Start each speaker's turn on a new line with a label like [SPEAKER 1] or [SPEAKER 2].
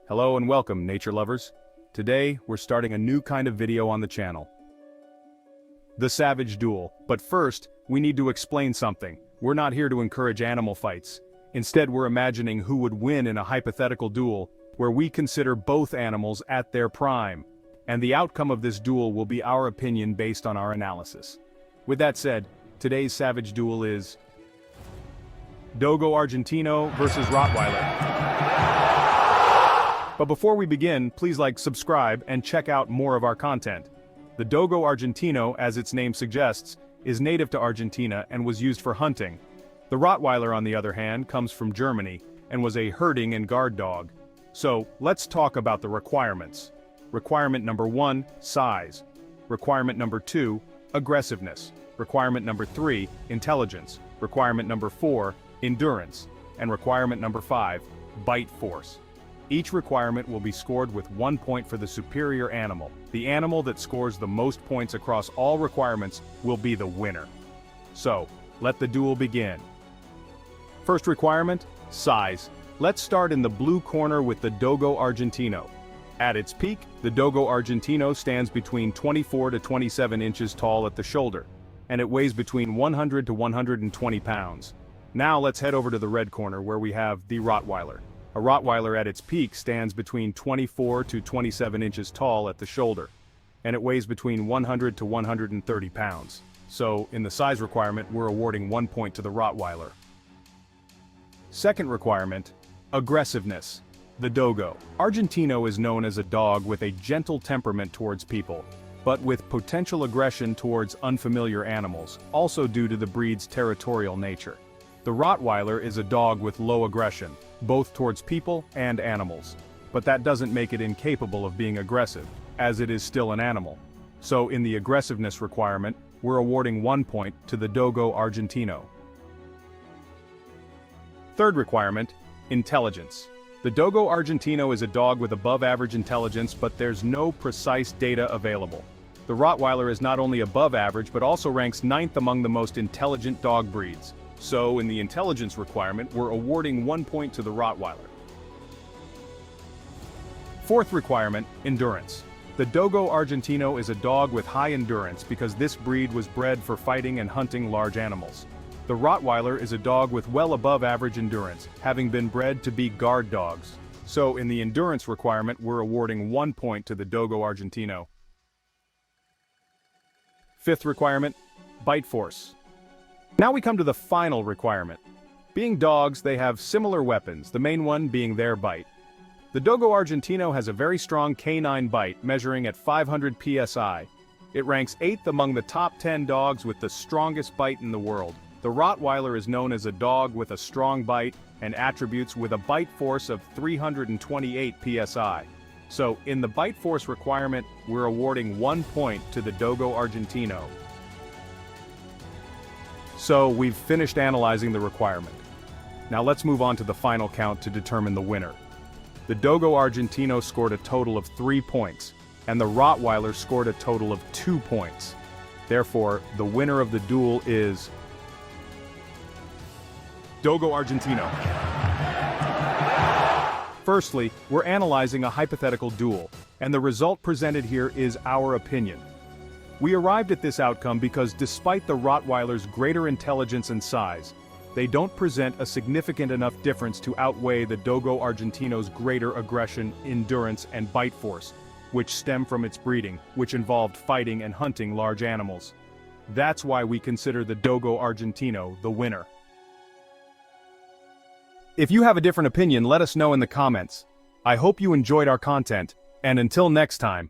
[SPEAKER 1] Hello and welcome, nature lovers. Today, we're starting a new kind of video on the channel. The Savage Duel. But first, we need to explain something. We're not here to encourage animal fights. Instead, we're imagining who would win in a hypothetical duel, where we consider both animals at their prime. And the outcome of this duel will be our opinion based on our analysis. With that said, today's Savage Duel is Dogo Argentino versus Rottweiler. But before we begin, please subscribe, and check out more of our content. The Dogo Argentino, as its name suggests, is native to Argentina and was used for hunting. The Rottweiler, on the other hand, comes from Germany, and was a herding and guard dog. So, let's talk about the requirements. Requirement number 1, size. Requirement number 2, aggressiveness. Requirement number 3, intelligence. Requirement number 4, endurance. And requirement number 5, bite force. Each requirement will be scored with 1 point for the superior animal. The animal that scores the most points across all requirements will be the winner. So, let the duel begin. First requirement, size. Let's start in the blue corner with the Dogo Argentino. At its peak, the Dogo Argentino stands between 24 to 27 inches tall at the shoulder, and it weighs between 100 to 120 pounds. Now let's head over to the red corner where we have the Rottweiler. A Rottweiler at its peak stands between 24 to 27 inches tall at the shoulder, and it weighs between 100 to 130 pounds. So, in the size requirement, we're awarding 1 point to the Rottweiler. Second requirement, aggressiveness. The Dogo Argentino is known as a dog with a gentle temperament towards people, but with potential aggression towards unfamiliar animals, also due to the breed's territorial nature. The Rottweiler is a dog with low aggression, both towards people and animals. But that doesn't make it incapable of being aggressive, as it is still an animal. So in the aggressiveness requirement, we're awarding 1 point to the Dogo Argentino. Third requirement, intelligence. The Dogo Argentino is a dog with above average intelligence, but there's no precise data available. The Rottweiler is not only above average but also ranks 9th among the most intelligent dog breeds. So, in the intelligence requirement, we're awarding 1 point to the Rottweiler. Fourth requirement, endurance. The Dogo Argentino is a dog with high endurance because this breed was bred for fighting and hunting large animals. The Rottweiler is a dog with well above average endurance, having been bred to be guard dogs. So, in the endurance requirement, we're awarding 1 point to the Dogo Argentino. Fifth requirement, bite force. Now we come to the final requirement. Being dogs, they have similar weapons, the main one being their bite. The Dogo Argentino has a very strong canine bite, measuring at 500 psi. It ranks 8th among the top 10 dogs with the strongest bite in the world. The Rottweiler is known as a dog with a strong bite and attributes with a bite force of 328 psi. So, in the bite force requirement, we're awarding 1 point to the Dogo Argentino. So, we've finished analyzing the requirement. Now let's move on to the final count to determine the winner. The Dogo Argentino scored a total of 3 points, and the Rottweiler scored a total of 2 points. Therefore, the winner of the duel is Dogo Argentino. Firstly, we're analyzing a hypothetical duel, and the result presented here is our opinion. We arrived at this outcome because despite the Rottweiler's greater intelligence and size, they don't present a significant enough difference to outweigh the Dogo Argentino's greater aggression, endurance, and bite force, which stem from its breeding, which involved fighting and hunting large animals. That's why we consider the Dogo Argentino the winner. If you have a different opinion, let us know in the comments. I hope you enjoyed our content, and until next time.